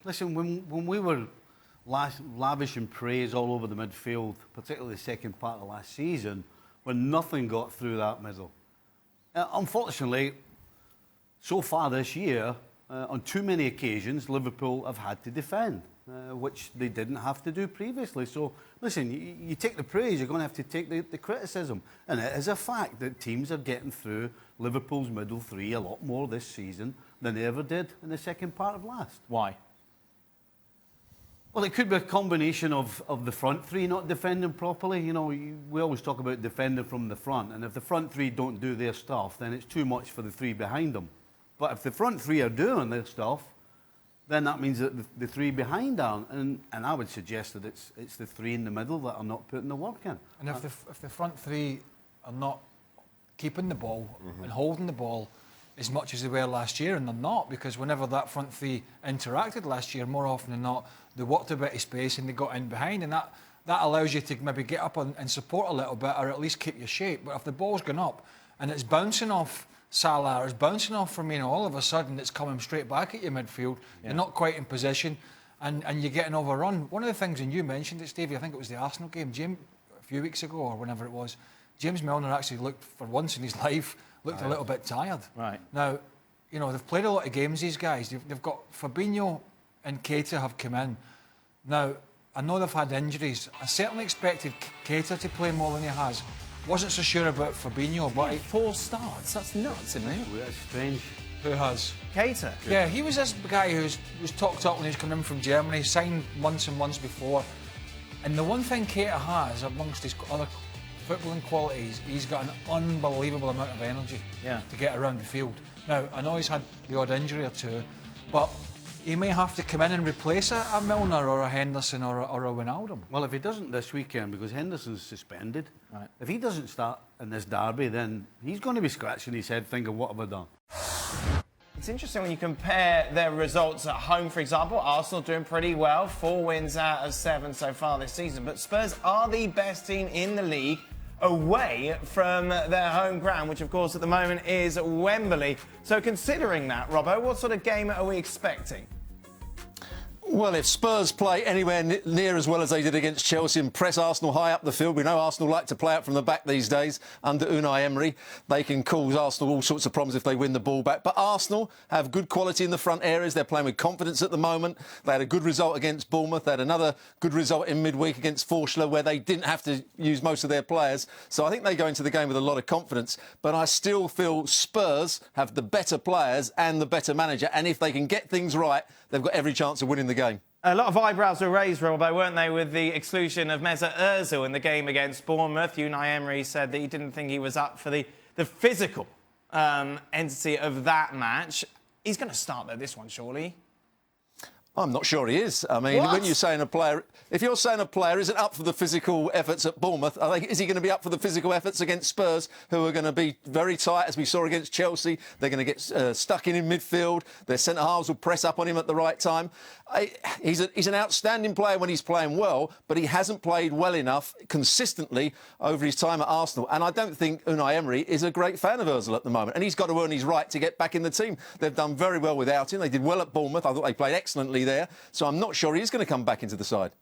Listen, when we were lavishing praise all over the midfield, particularly the second part of last season, when nothing got through that middle. Unfortunately, so far this year, on too many occasions, Liverpool have had to defend, which they didn't have to do previously. So, listen, you take the praise, you're going to have to take the criticism. And it is a fact that teams are getting through Liverpool's middle three a lot more this season than they ever did in the second part of last. Why? Well, it could be a combination of the front three not defending properly. You know, we always talk about defending from the front, and if the front three don't do their stuff, then it's too much for the three behind them. But if the front three are doing their stuff, then that means that the three behind aren't. And I would suggest that it's the three in the middle that are not putting the work in. And if the front three are not keeping the ball and holding the ball as much as they were last year, and they're not, because whenever that front three interacted last year, more often than not, they walked a bit of space and they got in behind, and that allows you to maybe get up and support a little bit, or at least keep your shape. But if the ball's gone up and it's bouncing off Salah, or it's bouncing off Firmino, all of a sudden it's coming straight back at your midfield, you're not quite in position, and you're getting overrun. One of the things, and you mentioned it, Stevie, I think it was the Arsenal game, a few weeks ago or whenever it was, James Milner actually looked, for once in his life, looked a little bit tired. Right. Now, you know, they've played a lot of games, these guys. They've got Fabinho and Keita have come in. Now, I know they've had injuries. I certainly expected Keita to play more than he has. Wasn't so sure about Fabinho, but... 4 starts, that's nuts, isn't it? That's strange. Who has? Keita. Yeah, he was this guy who was talked up when he was coming in from Germany, signed months and months before. And the one thing Keita has, amongst his other footballing qualities, he's got an unbelievable amount of energy to get around the field. Now, I know he's had the odd injury or two, but he may have to come in and replace a Milner or a Henderson or a Wijnaldum. Well, if he doesn't this weekend, because Henderson's suspended, right. If he doesn't start in this derby, then he's going to be scratching his head thinking, what have I done? It's interesting when you compare their results at home, for example. Arsenal doing pretty well, 4 wins out of 7 so far this season. But Spurs are the best team in the league away from their home ground, which of course at the moment is Wembley. So considering that, Robbo, what sort of game are we expecting? Well, if Spurs play anywhere near as well as they did against Chelsea and press Arsenal high up the field, we know Arsenal like to play out from the back these days under Unai Emery. They can cause Arsenal all sorts of problems if they win the ball back. But Arsenal have good quality in the front areas. They're playing with confidence at the moment. They had a good result against Bournemouth. They had another good result in midweek against Forschler, where they didn't have to use most of their players. So I think they go into the game with a lot of confidence. But I still feel Spurs have the better players and the better manager. And if they can get things right, they've got every chance of winning the game. A lot of eyebrows were raised, Robbo, weren't they, with the exclusion of Mesut Ozil in the game against Bournemouth. Unai Emery said that he didn't think he was up for the physical entity of that match. He's going to start, though, this one, surely. I'm not sure he is. I mean, when you're saying a player... If you're saying a player isn't up for the physical efforts at Bournemouth, is he going to be up for the physical efforts against Spurs, who are going to be very tight, as we saw against Chelsea? They're going to get stuck in midfield. Their centre-halves will press up on him at the right time. He's an outstanding player when he's playing well, but he hasn't played well enough consistently over his time at Arsenal. And I don't think Unai Emery is a great fan of Ozil at the moment. And he's got to earn his right to get back in the team. They've done very well without him. They did well at Bournemouth. I thought they played excellently there. So I'm not sure he's going to come back into the side.